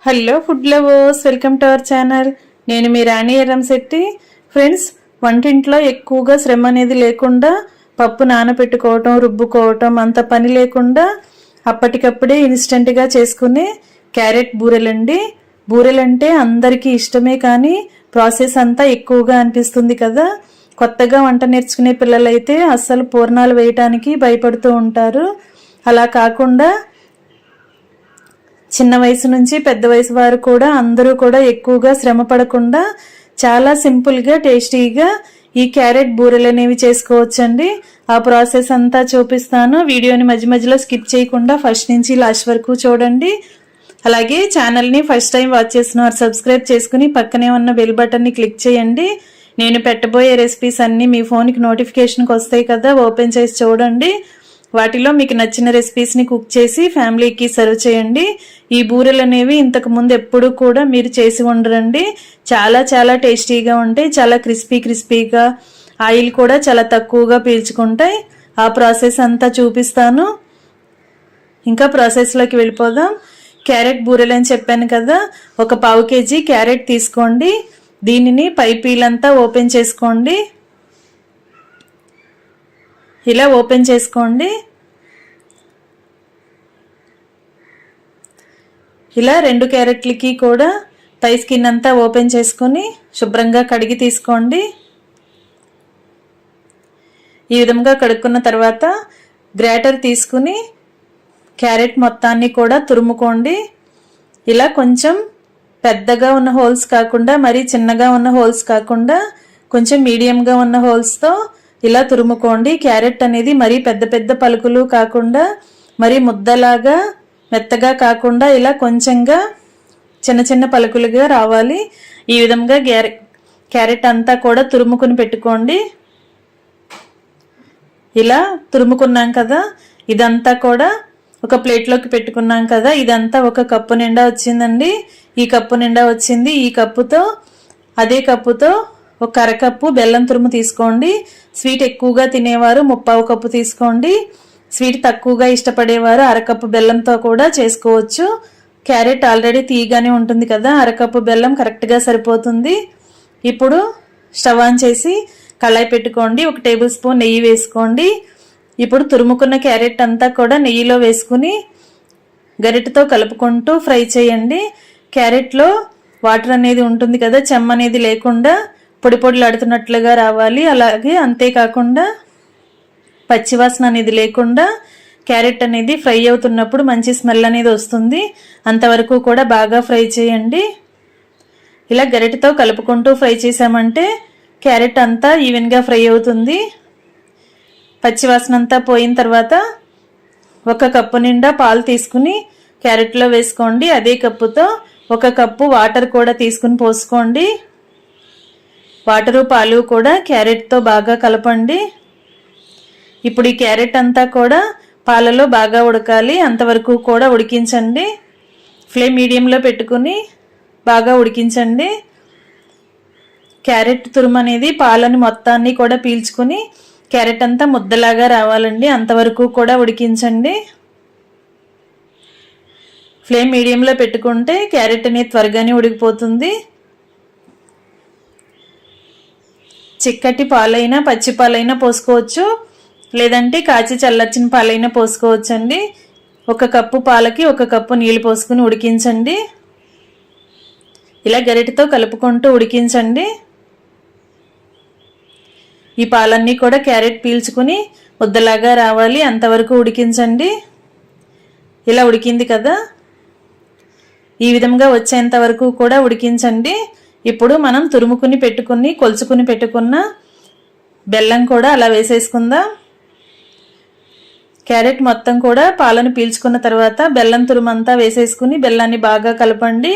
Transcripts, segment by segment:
Hello food lovers, welcome to our channel. నేను మీ రాణి Erramsetti. Friends, వంటింట్లో ఎక్కువగా శ్రమ అనేది లేకుండా పప్పు నానబెట్టుకోవటం, రుబ్బుకోవటం అంత పని లేకుండా అప్పటికప్పుడే ఇన్స్టెంట్గా చేసుకునే క్యారెట్ బూరెలండి. బూరెలంటే అందరికీ ఇష్టమే, కానీ ప్రాసెస్ అంతా ఎక్కువగా అనిపిస్తుంది కదా. కొత్తగా వంట నేర్చుకునే పిల్లలైతే అస్సలు పూర్ణాలు వేయటానికి భయపడుతూ ఉంటారు. అలా కాకుండా చిన్న వయసు నుంచి పెద్ద వయసు వారు కూడా అందరూ కూడా ఎక్కువగా శ్రమ పడకుండా చాలా సింపుల్గా టేస్టీగా ఈ క్యారెట్ బూరెలు అనేవి చేసుకోవచ్చండి. ఆ ప్రాసెస్ అంతా చూపిస్తాను. వీడియోని మధ్య మధ్యలో స్కిప్ చేయకుండా ఫస్ట్ నుంచి లాస్ట్ వరకు చూడండి. అలాగే ఛానల్ని ఫస్ట్ టైం వాచ్ చేస్తున్నారు సబ్స్క్రైబ్ చేసుకుని పక్కనే ఉన్న బెల్ బటన్ని క్లిక్ చేయండి. నేను పెట్టబోయే రెసిపీస్ అన్నీ మీ ఫోన్కి నోటిఫికేషన్కి వస్తాయి కదా, ఓపెన్ చేసి చూడండి. వాటిలో మీకు నచ్చిన రెసిపీస్ని కుక్ చేసి ఫ్యామిలీకి సర్వ్ చేయండి. ఈ బూరెలు అనేవి ఇంతకు ముందు ఎప్పుడు కూడా మీరు చేసి ఉండరండి. చాలా చాలా టేస్టీగా ఉంటాయి, చాలా క్రిస్పీగా, ఆయిల్ కూడా చాలా తక్కువగా పీల్చుకుంటాయి. ఆ ప్రాసెస్ అంతా చూపిస్తాను. ఇంకా ప్రాసెస్లోకి వెళ్ళిపోదాం. క్యారెట్ బూరెలు అని చెప్పాను కదా, ఒక 1/2 kg క్యారెట్ తీసుకోండి. దీనిని పై పీలంతా ఓపెన్ చేసుకోండి. ఇలా ఓపెన్ చేసుకోండి. ఇలా 2 క్యారెట్లకి కూడా పై స్కిన్ అంతా ఓపెన్ చేసుకొని శుభ్రంగా కడిగి తీసుకోండి. ఈ విధంగా కడుక్కున్న తర్వాత గ్రేటర్ తీసుకుని క్యారెట్ మొత్తాన్ని కూడా తురుముకోండి. ఇలా కొంచెం పెద్దగా ఉన్న హోల్స్ కాకుండా, మరీ చిన్నగా ఉన్న హోల్స్ కాకుండా, కొంచెం మీడియంగా ఉన్న హోల్స్తో ఇలా తురుముకోండి. క్యారెట్ అనేది మరీ పెద్ద పెద్ద పలుకులు కాకుండా, మరీ ముద్దలాగా మెత్తగా కాకుండా, ఇలా కొంచెంగా చిన్న చిన్న పలుకులుగా రావాలి. ఈ విధంగా క్యారెట్ అంతా కూడా తురుముకుని పెట్టుకోండి. ఇలా తురుముకున్నాం కదా, ఇదంతా కూడా ఒక ప్లేట్లోకి పెట్టుకున్నాం కదా. ఇదంతా ఒక కప్పు నిండా వచ్చిందండి. ఈ కప్పు నిండా వచ్చింది. ఈ కప్పుతో, అదే కప్పుతో ఒక అరకప్పు బెల్లం తురుము తీసుకోండి. స్వీట్ ఎక్కువగా తినేవారు 1/4 కప్పు తీసుకోండి. స్వీట్ తక్కువగా ఇష్టపడేవారు అరకప్పు బెల్లంతో కూడా చేసుకోవచ్చు. క్యారెట్ ఆల్రెడీ తీయగానే ఉంటుంది కదా, అరకప్పు బెల్లం కరెక్ట్గా సరిపోతుంది. ఇప్పుడు స్టవ్ ఆన్ చేసి కళాయి పెట్టుకోండి. 1 టేబుల్ స్పూన్ నెయ్యి వేసుకోండి. ఇప్పుడు తురుముకున్న క్యారెట్ అంతా కూడా నెయ్యిలో వేసుకుని గరిటెతో కలుపుకుంటూ ఫ్రై చేయండి. క్యారెట్లో వాటర్ అనేది ఉంటుంది కదా, చెమ్మ అనేది లేకుండా పొడి పొడిలాడుతున్నట్లుగా రావాలి. అలాగే అంతేకాకుండా పచ్చివాసన అనేది లేకుండా క్యారెట్ అనేది ఫ్రై అవుతున్నప్పుడు మంచి స్మెల్ అనేది వస్తుంది. అంతవరకు కూడా బాగా ఫ్రై చేయండి. ఇలా గరిటెతో కలుపుకుంటూ ఫ్రై చేసామంటే క్యారెట్ అంతా ఈవెన్గా ఫ్రై అవుతుంది. పచ్చివాసన అంతా పోయిన తర్వాత 1 కప్పు నిండా పాలు తీసుకుని క్యారెట్లో వేసుకోండి. అదే కప్పుతో 1 కప్పు వాటర్ కూడా తీసుకుని పోసుకోండి. వాటరు పాలు కూడా క్యారెట్తో బాగా కలపండి. ఇప్పుడు ఈ క్యారెట్ అంతా కూడా పాలలో బాగా ఉడకాలి. అంతవరకు కూడా ఉడికించండి. ఫ్లేమ్ మీడియంలో పెట్టుకుని బాగా ఉడికించండి. క్యారెట్ తురుము అనేది పాలని మొత్తాన్ని కూడా పీల్చుకుని క్యారెట్ అంతా ముద్దలాగా రావాలండి. అంతవరకు కూడా ఉడికించండి. ఫ్లేమ్ మీడియంలో పెట్టుకుంటే క్యారెట్ అనేది త్వరగానే ఉడికిపోతుంది. చిక్కటి పాలైనా పచ్చి పాలైనా పోసుకోవచ్చు, లేదంటే కాచి చల్లర్చిన పాలైనా పోసుకోవచ్చు అండి. 1 కప్పు పాలకి 1 కప్పు నీళ్ళు పోసుకుని ఉడికించండి. ఇలా గరిటెతో కలుపుకుంటూ ఉడికించండి. ఈ పాలన్నీ కూడా క్యారెట్ పీల్చుకుని ముద్దలాగా రావాలి. అంతవరకు ఉడికించండి. ఇలా ఉడికింది కదా, ఈ విధంగా వచ్చేంత వరకు కూడా ఉడికించండి. ఇప్పుడు మనం తురుముకుని పెట్టుకుని కొలుచుకుని పెట్టుకున్న బెల్లం కూడా అలా వేసేసుకుందాం. క్యారెట్ మొత్తం కూడా పాలను పీల్చుకున్న తర్వాత బెల్లం తురుమంతా వేసేసుకుని బెల్లాన్ని బాగా కలపండి.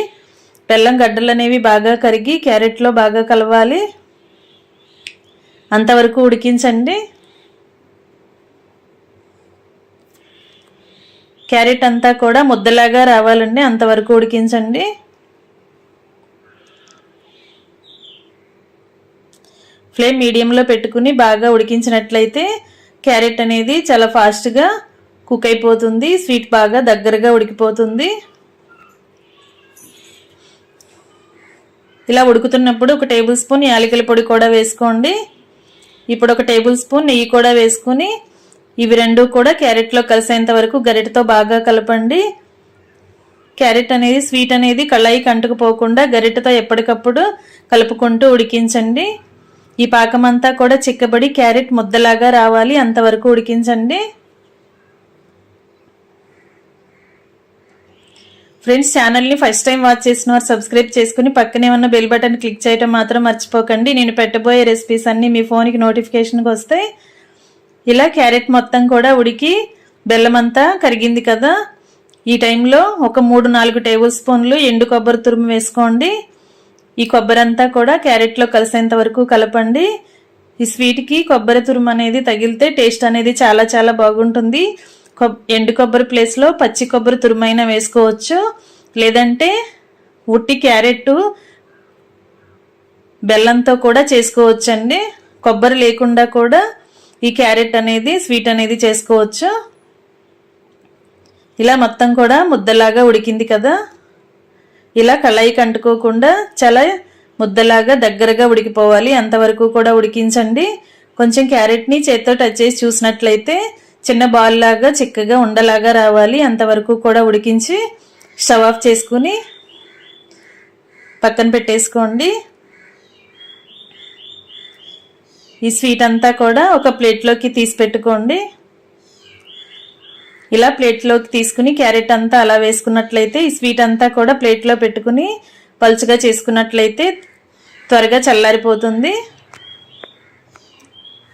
బెల్లం గడ్డలు అనేవి బాగా కరిగి క్యారెట్లో బాగా కలవాలి. అంతవరకు ఉడికించండి. క్యారెట్ అంతా కూడా ముద్దలాగా రావాలండి. అంతవరకు ఉడికించండి. ఫ్లేమ్ మీడియంలో పెట్టుకుని బాగా ఉడికించినట్లయితే క్యారెట్ అనేది చాలా ఫాస్ట్గా కుక్ అయిపోతుంది. స్వీట్ బాగా దగ్గరగా ఉడికిపోతుంది. ఇలా ఉడుకుతున్నప్పుడు 1 టేబుల్ స్పూన్ యాలకుల పొడి కూడా వేసుకోండి. ఇప్పుడు 1 టేబుల్ స్పూన్ నెయ్యి కూడా వేసుకుని ఇవి రెండు కూడా క్యారెట్లో కలిసేంత వరకు గరిటెతో బాగా కలపండి. క్యారెట్ అనేది స్వీట్ అనేది కళాయికి అంటుకుపోకుండా గరిటెతో ఎప్పటికప్పుడు కలుపుకుంటూ ఉడికించండి. ఈ పాకం అంతా కూడా చిక్కబడి క్యారెట్ ముద్దలాగా రావాలి, అంతవరకు ఉడికించండి. ఫ్రెండ్స్, ఛానల్ని ఫస్ట్ టైం వాచ్ చేసిన వారు సబ్స్క్రైబ్ చేసుకుని పక్కనే ఉన్న బెల్ బటన్ క్లిక్ చేయడం మాత్రం మర్చిపోకండి. నేను పెట్టబోయే రెసిపీస్ అన్నీ మీ ఫోన్కి నోటిఫికేషన్కి వస్తాయి. ఇలా క్యారెట్ మొత్తం కూడా ఉడికి బెల్లం అంతా కరిగింది కదా, ఈ టైంలో ఒక 3-4 టేబుల్ స్పూన్లు ఎండు కొబ్బరి తురుము వేసుకోండి. ఈ కొబ్బరి అంతా కూడా క్యారెట్లో కలిసేంత వరకు కలపండి. ఈ స్వీట్కి కొబ్బరి తురుము అనేది తగిలితే టేస్ట్ అనేది చాలా చాలా బాగుంటుంది. ఎండు కొబ్బరి ప్లేస్లో పచ్చి కొబ్బరి తురుమైనా వేసుకోవచ్చు, లేదంటే ఉట్టి క్యారెట్ బెల్లంతో కూడా చేసుకోవచ్చండి. కొబ్బరి లేకుండా కూడా ఈ క్యారెట్ అనేది స్వీట్ అనేది చేసుకోవచ్చు. ఇలా మొత్తం కూడా ముద్దలాగా ఉడికింది కదా, ఇలా కళాయికి అంటుకోకుండా చాలా ముద్దలాగా దగ్గరగా ఉడికిపోవాలి, అంతవరకు కూడా ఉడికించండి. కొంచెం క్యారెట్ని చేత్తో టచ్ చేసి చూసినట్లయితే చిన్న బాల్ లాగా చిక్కగా ఉండలాగా రావాలి, అంతవరకు కూడా ఉడికించి స్టవ్ ఆఫ్ చేసుకుని పక్కన పెట్టేసుకోండి. ఈ స్వీట్ అంతా కూడా ఒక ప్లేట్లోకి తీసి పెట్టుకోండి. ఇలా ప్లేట్లోకి తీసుకుని క్యారెట్ అంతా అలా వేసుకున్నట్లయితే ఈ స్వీట్ అంతా కూడా ప్లేట్లో పెట్టుకుని పలుచగా చేసుకున్నట్లయితే త్వరగా చల్లారిపోతుంది.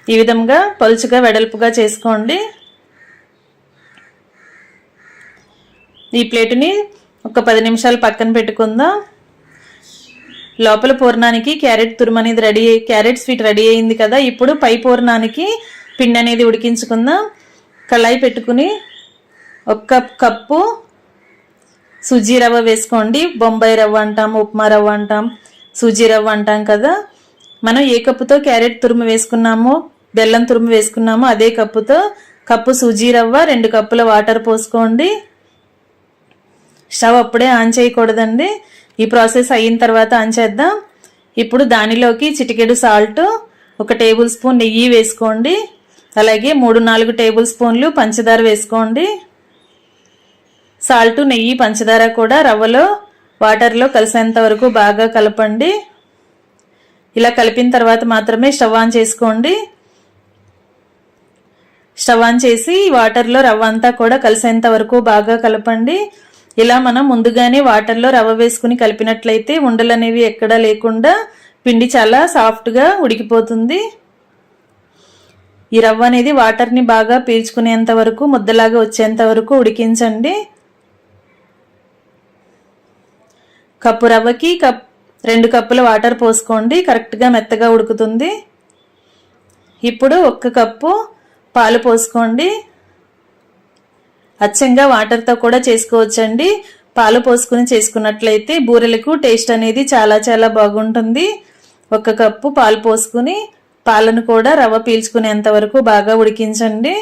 ఈ విధంగా పలుచగా వెడల్పుగా చేసుకోండి. ఈ ప్లేటుని ఒక 10 నిమిషాలు పక్కన పెట్టుకుందాం. లోపల పూర్ణానికి క్యారెట్ తురుము అనేది క్యారెట్ స్వీట్ రెడీ అయింది కదా, ఇప్పుడు పై పూర్ణానికి పిండి అనేది ఉడికించుకుందాం. కళాయి పెట్టుకుని 1 కప్పు సూజీ రవ్వ వేసుకోండి. బొంబాయి రవ్వ అంటాం, ఉప్మా రవ్వ అంటాం, సూజీ రవ్వ అంటాం కదా. మనం ఏ కప్పుతో క్యారెట్ తురుము వేసుకున్నామో బెల్లం తురుము వేసుకున్నామో అదే కప్పుతో కప్పు సూజీ రవ్వ 2 కప్పుల వాటర్ పోసుకోండి. స్టవ్ అప్పుడే ఆన్ చేయకూడదండి, ఈ ప్రాసెస్ అయిన తర్వాత ఆన్ చేద్దాం. ఇప్పుడు దానిలోకి చిటికెడు సాల్ట్, 1 టేబుల్ స్పూన్ నెయ్యి వేసుకోండి. అలాగే 3-4 టేబుల్ స్పూన్లు పంచదార వేసుకోండి. సాల్ట్, నెయ్యి, పంచదార కూడా రవ్వలో వాటర్లో కలిసేంత వరకు బాగా కలపండి. ఇలా కలిపిన తర్వాత మాత్రమే స్టవ్ ఆన్ చేసుకోండి. స్టవ్ ఆన్ చేసి వాటర్లో రవ్వ అంతా కూడా కలిసేంత వరకు బాగా కలపండి. ఇలా మనం ముందుగానే వాటర్లో రవ్వ వేసుకుని కలిపినట్లయితే ఉండలు అనేవి ఎక్కడా లేకుండా పిండి చాలా సాఫ్ట్గా ఉడికిపోతుంది. ఈ రవ్వ అనేది వాటర్ని బాగా పీల్చుకునేంత వరకు ముద్దలాగా వచ్చేంత వరకు ఉడికించండి. కప్పు రవ్వకి 2 కప్పుల వాటర్ పోసుకోండి, కరెక్ట్గా మెత్తగా ఉడుకుతుంది. ఇప్పుడు 1 కప్పు పాలు పోసుకోండి. అచ్చంగా వాటర్తో కూడా చేసుకోవచ్చండి. పాలు పోసుకుని చేసుకున్నట్లయితే బూరెలకు టేస్ట్ అనేది చాలా చాలా బాగుంటుంది. 1 కప్పు పాలు పోసుకుని పాలను కూడా రవ్వ పీల్చుకునేంత వరకు బాగా ఉడికించండి.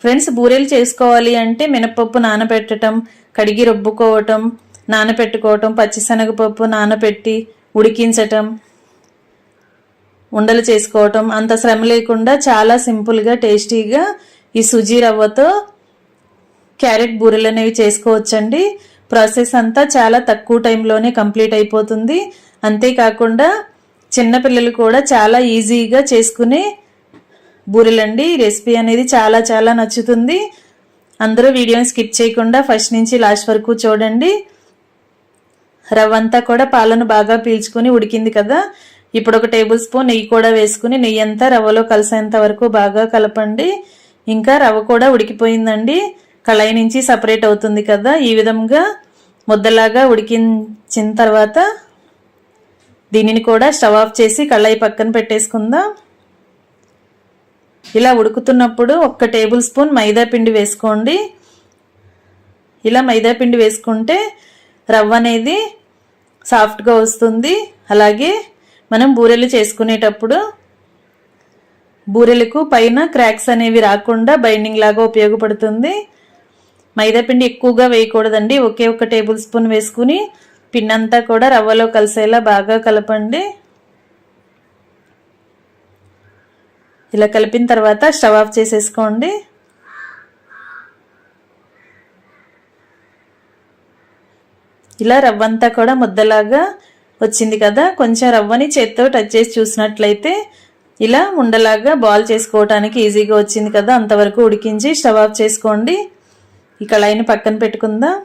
ఫ్రెండ్స్, బూరెలు చేసుకోవాలి అంటే మినపప్పు నానబెట్టడం, కడిగి రుబ్బుకోవటం, నానబెట్టుకోవటం, పచ్చిశనగపప్పు నానబెట్టి ఉడికించటం, ఉండలు చేసుకోవటం అంత శ్రమ లేకుండా చాలా సింపుల్గా టేస్టీగా ఈ సుజీ రవ్వతో క్యారెట్ బూరెలు అనేవి చేసుకోవచ్చండి. ప్రాసెస్ అంతా చాలా తక్కువ టైంలోనే కంప్లీట్ అయిపోతుంది. అంతేకాకుండా చిన్నపిల్లలు కూడా చాలా ఈజీగా చేసుకునే బూరెలండి. ఈ రెసిపీ అనేది చాలా చాలా నచ్చుతుంది. అందరూ వీడియోని స్కిప్ చేయకుండా ఫస్ట్ నుంచి లాస్ట్ వరకు చూడండి. రవ్వ అంతా కూడా పాలను బాగా పీల్చుకుని ఉడికింది కదా, ఇప్పుడు 1 టేబుల్ స్పూన్ నెయ్యి కూడా వేసుకుని నెయ్యి అంతా రవ్వలో కలిసేంత వరకు బాగా కలపండి. ఇంకా రవ్వ కూడా ఉడికిపోయిందండి, కళాయి నుంచి సపరేట్ అవుతుంది కదా. ఈ విధంగా ముద్దలాగా ఉడికించిన తర్వాత దీనిని కూడా స్టవ్ ఆఫ్ చేసి కళాయి పక్కన పెట్టేసుకుందాం. ఇలా ఉడుకుతున్నప్పుడు 1 టేబుల్ స్పూన్ మైదా పిండి వేసుకోండి. ఇలా మైదా పిండి వేసుకుంటే రవ్వ అనేది సాఫ్ట్గా వస్తుంది. అలాగే మనం బూరెలు చేసుకునేటప్పుడు బూరెలకు పైన క్రాక్స్ అనేవి రాకుండా బైండింగ్ లాగా ఉపయోగపడుతుంది. మైదా పిండి ఎక్కువగా వేయకూడదండి, ఒకే 1 టేబుల్ స్పూన్ వేసుకుని పిండి అంతా కూడా రవ్వలో కలిసేలా బాగా కలపండి. ఇలా కలిపిన తర్వాత స్టవ్ ఆఫ్ చేసేసుకోండి. ఇలా రవ్వంతా కూడా ముద్దలాగా వచ్చింది కదా. కొంచెం రవ్వని చేత్తో టచ్ చేసి చూసినట్లయితే ఇలా ఉండలాగా బాల్ చేసుకోవడానికి ఈజీగా వచ్చింది కదా. అంతవరకు ఉడికించి స్టవ్ ఆఫ్ చేసుకోండి. ఈ కళాయిని పక్కన పెట్టుకుందాం.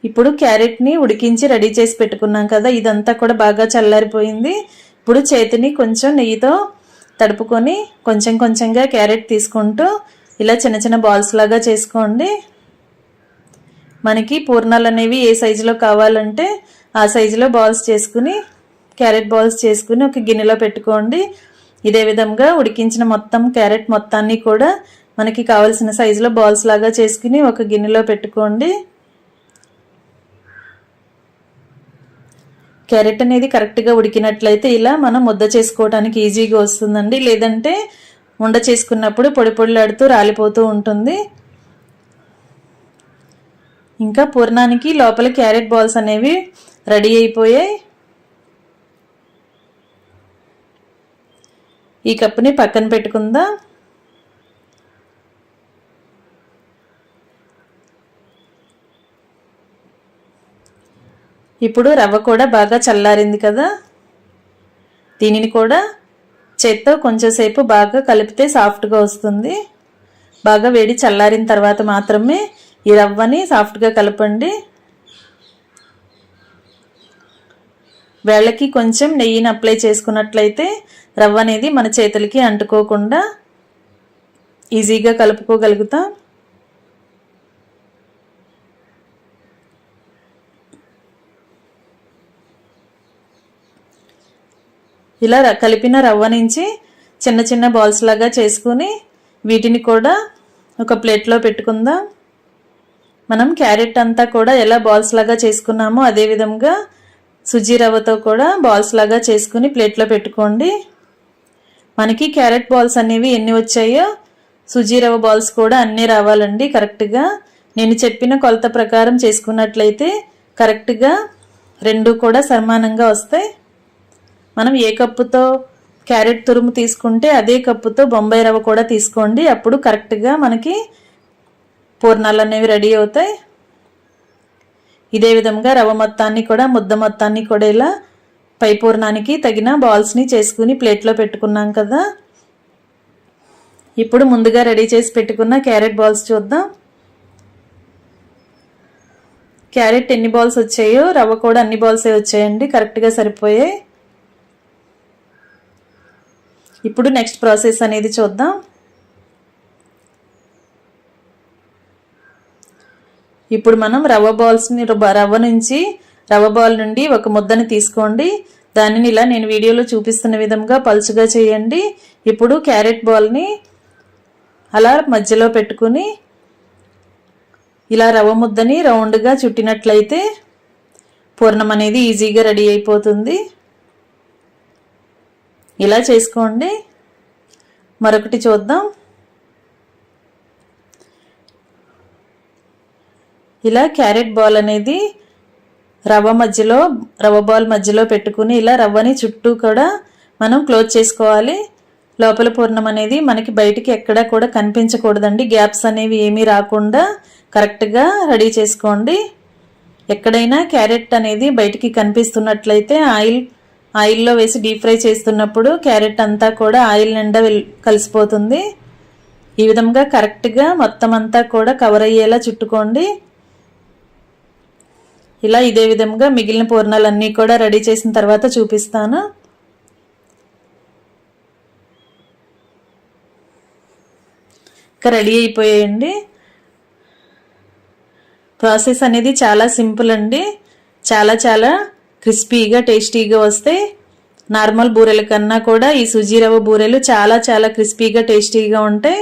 ఇప్పుడు క్యారెట్ని ఉడికించి రెడీ చేసి పెట్టుకున్నాం కదా, ఇదంతా కూడా బాగా చల్లారిపోయింది. ఇప్పుడు చేతిని కొంచెం నెయ్యితో తడుపుకొని కొంచెం కొంచెంగా క్యారెట్ తీసుకుంటూ ఇలా చిన్న చిన్న బాల్స్ లాగా చేసుకోండి. మనకి పూర్ణాలు అనేవి ఏ సైజులో కావాలంటే ఆ సైజులో బాల్స్ చేసుకుని క్యారెట్ బాల్స్ చేసుకుని ఒక గిన్నెలో పెట్టుకోండి. ఇదే విధంగా ఉడికించిన మొత్తం క్యారెట్ మొత్తాన్ని కూడా మనకి కావాల్సిన సైజులో బాల్స్ లాగా చేసుకుని ఒక గిన్నెలో పెట్టుకోండి. క్యారెట్ అనేది కరెక్ట్గా ఉడికినట్లయితే ఇలా మనం ముద్ద చేసుకోవడానికి ఈజీగా వస్తుందండి. లేదంటే ఉండ చేసుకున్నప్పుడు పొడి పొడిలాడుతూ రాలిపోతూ ఉంటుంది. ఇంకా పూర్ణానికి లోపల క్యారెట్ బాల్స్ అనేవి రెడీ అయిపోయాయి. ఈ కప్పుని పక్కన పెట్టుకుందాం. ఇప్పుడు రవ్వ కూడా బాగా చల్లారింది కదా, దీనిని కూడా చేత్తో కొంచెం సేపు బాగా కలిపితే సాఫ్ట్గా వస్తుంది. బాగా వేడి చల్లారిన తర్వాత మాత్రమే ఈ రవ్వని సాఫ్ట్గా కలపండి. వేళ్ళకి కొంచెం నెయ్యిని అప్లై చేసుకున్నట్లయితే రవ్వ అనేది మన చేతులకి అంటుకోకుండా ఈజీగా కలుపుకోగలుగుతాం. ఇలా కలిపిన రవ్వ నుంచి చిన్న చిన్న బాల్స్ లాగా చేసుకుని వీటిని కూడా ఒక ప్లేట్లో పెట్టుకుందాం. మనం క్యారెట్ అంతా కూడా ఎలా బాల్స్ లాగా చేసుకున్నామో అదే విధంగా సుజీ రవ్వతో కూడా బాల్స్ లాగా చేసుకుని ప్లేట్లో పెట్టుకోండి. మనకి క్యారెట్ బాల్స్ అనేవి ఎన్ని వచ్చాయో సుజీ రవ్వ బాల్స్ కూడా అన్నీ రావాలండి. కరెక్ట్గా నేను చెప్పిన కొలత ప్రకారం చేసుకున్నట్లయితే కరెక్ట్గా రెండు కూడా సమానంగా వస్తాయి. మనం ఏ కప్పుతో క్యారెట్ తురుము తీసుకుంటే అదే కప్పుతో బొంబాయి రవ్వ కూడా తీసుకోండి. అప్పుడు కరెక్ట్గా మనకి పూర్ణాలు అనేవి రెడీ అవుతాయి. ఇదే విధంగా రవ్వ మొత్తాన్ని కూడా ముద్ద మొత్తాన్ని కూడా ఇలా పై పూర్ణానికి తగిన బాల్స్ని చేసుకుని ప్లేట్లో పెట్టుకున్నాం కదా. ఇప్పుడు ముందుగా రెడీ చేసి పెట్టుకున్న క్యారెట్ బాల్స్ చూద్దాం. క్యారెట్ ఎన్ని బాల్స్ వచ్చాయో రవ్వ కూడా అన్ని బాల్సే వచ్చాయండి, కరెక్ట్గా సరిపోయాయి. ఇప్పుడు నెక్స్ట్ ప్రాసెస్ అనేది చూద్దాం. ఇప్పుడు మనం రవ్వ బాల్ నుండి ఒక ముద్దని తీసుకోండి. దానిని ఇలా నేను వీడియోలో చూపిస్తున్న విధంగా పలుచగా చేయండి. ఇప్పుడు క్యారెట్ బాల్ని అలా మధ్యలో పెట్టుకుని ఇలా రవ్వ ముద్దని రౌండ్గా చుట్టినట్లయితే పూర్ణం అనేది ఈజీగా రెడీ అయిపోతుంది. ఇలా చేసుకోండి. మరొకటి చూద్దాం. ఇలా క్యారెట్ బాల్ అనేది రవ్వ బాల్ మధ్యలో పెట్టుకుని ఇలా రవ్వని చుట్టూ కూడా మనం క్లోజ్ చేసుకోవాలి. లోపల పూర్ణం అనేది మనకి బయటికి ఎక్కడా కూడా కనిపించకూడదండి. గ్యాప్స్ అనేవి ఏమీ రాకుండా కరెక్ట్గా రెడీ చేసుకోండి. ఎక్కడైనా క్యారెట్ అనేది బయటికి కనిపిస్తున్నట్లయితే ఆయిల్లో వేసి డీప్ ఫ్రై చేస్తున్నప్పుడు క్యారెట్ అంతా కూడా ఆయిల్ నిండా కలిసిపోతుంది. ఈ విధంగా కరెక్ట్గా మొత్తం అంతా కూడా కవర్ అయ్యేలా చుట్టుకోండి. ఇలా ఇదే విధంగా మిగిలిన పూర్ణాలన్నీ కూడా రెడీ చేసిన తర్వాత చూపిస్తాను. ఇంకా రెడీ అయిపోయాయండి. ప్రాసెస్ అనేది చాలా సింపుల్ అండి. చాలా చాలా క్రిస్పీగా టేస్టీగా వస్తాయి. నార్మల్ బూరెల కన్నా కూడా ఈ సుజీ రవ్వ బూరెలు చాలా చాలా క్రిస్పీగా టేస్టీగా ఉంటాయి.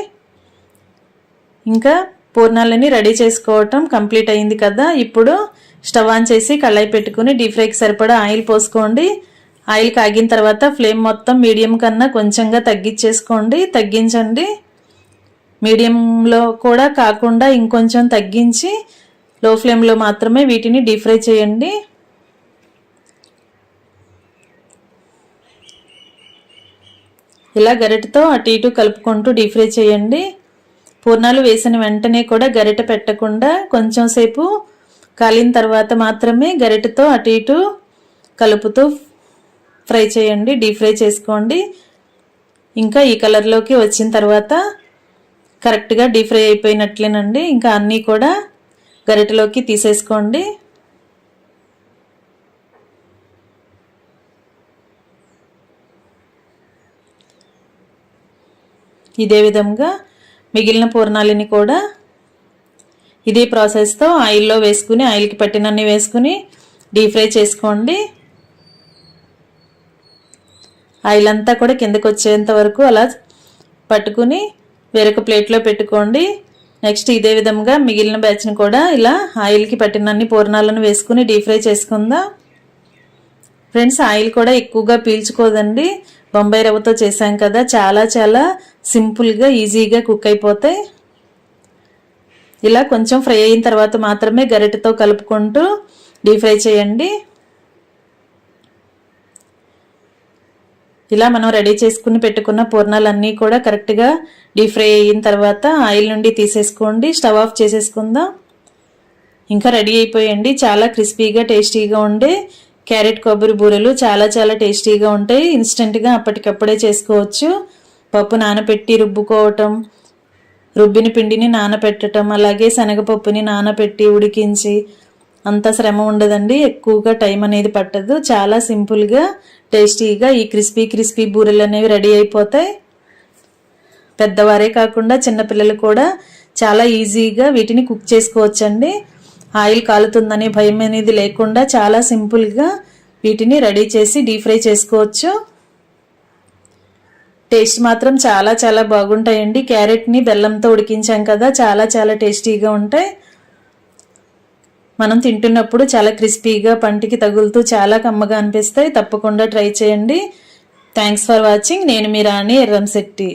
ఇంకా పూర్ణాలని రెడీ చేసుకోవటం కంప్లీట్ అయింది కదా. ఇప్పుడు స్టవ్ ఆన్ చేసి కళాయి పెట్టుకుని డీప్ ఫ్రైకి సరిపడా ఆయిల్ పోసుకోండి. ఆయిల్ కాగిన తర్వాత ఫ్లేమ్ మొత్తం మీడియం కన్నా కొంచెంగా తగ్గించండి. మీడియంలో కూడా కాకుండా ఇంకొంచెం తగ్గించి లో ఫ్లేమ్లో మాత్రమే వీటిని డీప్ ఫ్రై చేయండి. ఇలా గరిటెతో అటు ఇటు కలుపుకుంటూ డీప్ ఫ్రై చేయండి. పూర్ణాలు వేసిన వెంటనే కూడా గరిటె పెట్టకుండా కొంచెం సేపు కాలిన తర్వాత మాత్రమే గరిటెతో అటు ఇటు కలుపుతూ ఫ్రై చేయండి, డీప్ ఫ్రై చేసుకోండి. ఇంకా ఈ కలర్లోకి వచ్చిన తర్వాత కరెక్ట్గా డీప్ ఫ్రై అయిపోయినట్లేనండి. ఇంకా అన్నీ కూడా గరిటెలోకి తీసేసుకోండి. ఇదే విధంగా మిగిలిన పూర్ణాలని కూడా ఇదే ప్రాసెస్తో ఆయిల్లో వేసుకుని ఆయిల్కి పట్టినన్ని వేసుకుని డీప్ ఫ్రై చేసుకోండి. ఆయిల్ అంతా కూడా కిందకి వచ్చేంత వరకు అలా పట్టుకుని వేరొక ప్లేట్లో పెట్టుకోండి. నెక్స్ట్ ఇదే విధంగా మిగిలిన బ్యాచ్ని కూడా ఇలా ఆయిల్కి పట్టినన్ని పూర్ణాలను వేసుకుని డీప్ ఫ్రై చేసుకుందాం. ఫ్రెండ్స్, ఆయిల్ కూడా ఎక్కువగా పీల్చుకోదండి. బొంబాయి రవ్వతో చేసాం కదా, చాలా చాలా సింపుల్గా ఈజీగా కుక్ అయిపోతాయి. ఇలా కొంచెం ఫ్రై అయిన తర్వాత మాత్రమే గరిటెతో కలుపుకుంటూ డీప్ ఫ్రై చేయండి. ఇలా మనం రెడీ చేసుకుని పెట్టుకున్న పూర్ణాలన్నీ కూడా కరెక్ట్గా డీప్ ఫ్రై అయిన తర్వాత ఆయిల్ నుండి తీసేసుకోండి. స్టవ్ ఆఫ్ చేసేసుకుందాం. ఇంకా రెడీ అయిపోయండి. చాలా క్రిస్పీగా టేస్టీగా ఉండే క్యారెట్ కొబ్బరి బూరెలు చాలా చాలా టేస్టీగా ఉంటాయి. ఇన్స్టెంట్గా అప్పటికప్పుడే చేసుకోవచ్చు. పప్పు నానబెట్టి రుబ్బుకోవటం, రుబ్బిన పిండిని నానబెట్టడం, అలాగే శనగపప్పుని నానబెట్టి ఉడికించి అంత శ్రమ ఉండదండి. ఎక్కువగా టైం అనేది పట్టదు. చాలా సింపుల్గా టేస్టీగా ఈ క్రిస్పీ బూరెలు అనేవి రెడీ అయిపోతాయి. పెద్దవారే కాకుండా చిన్నపిల్లలు కూడా చాలా ఈజీగా వీటిని కుక్ చేసుకోవచ్చండి. ఆయిల్ కాలుతుందనే భయం అనేది లేకుండా చాలా సింపుల్గా వీటిని రెడీ చేసి డీప్ ఫ్రై చేసుకోవచ్చు. టేస్ట్ మాత్రం చాలా చాలా బాగుంటాయండి. క్యారెట్ని బెల్లంతో ఉడికించాం కదా, చాలా చాలా టేస్టీగా ఉంటాయి. మనం తింటున్నప్పుడు చాలా క్రిస్పీగా పంటికి తగులుతూ చాలా కమ్మగా అనిపిస్తాయి. తప్పకుండా ట్రై చేయండి. Thanks for watching. నేను మీ రాణి ఎర్రంశెట్టి.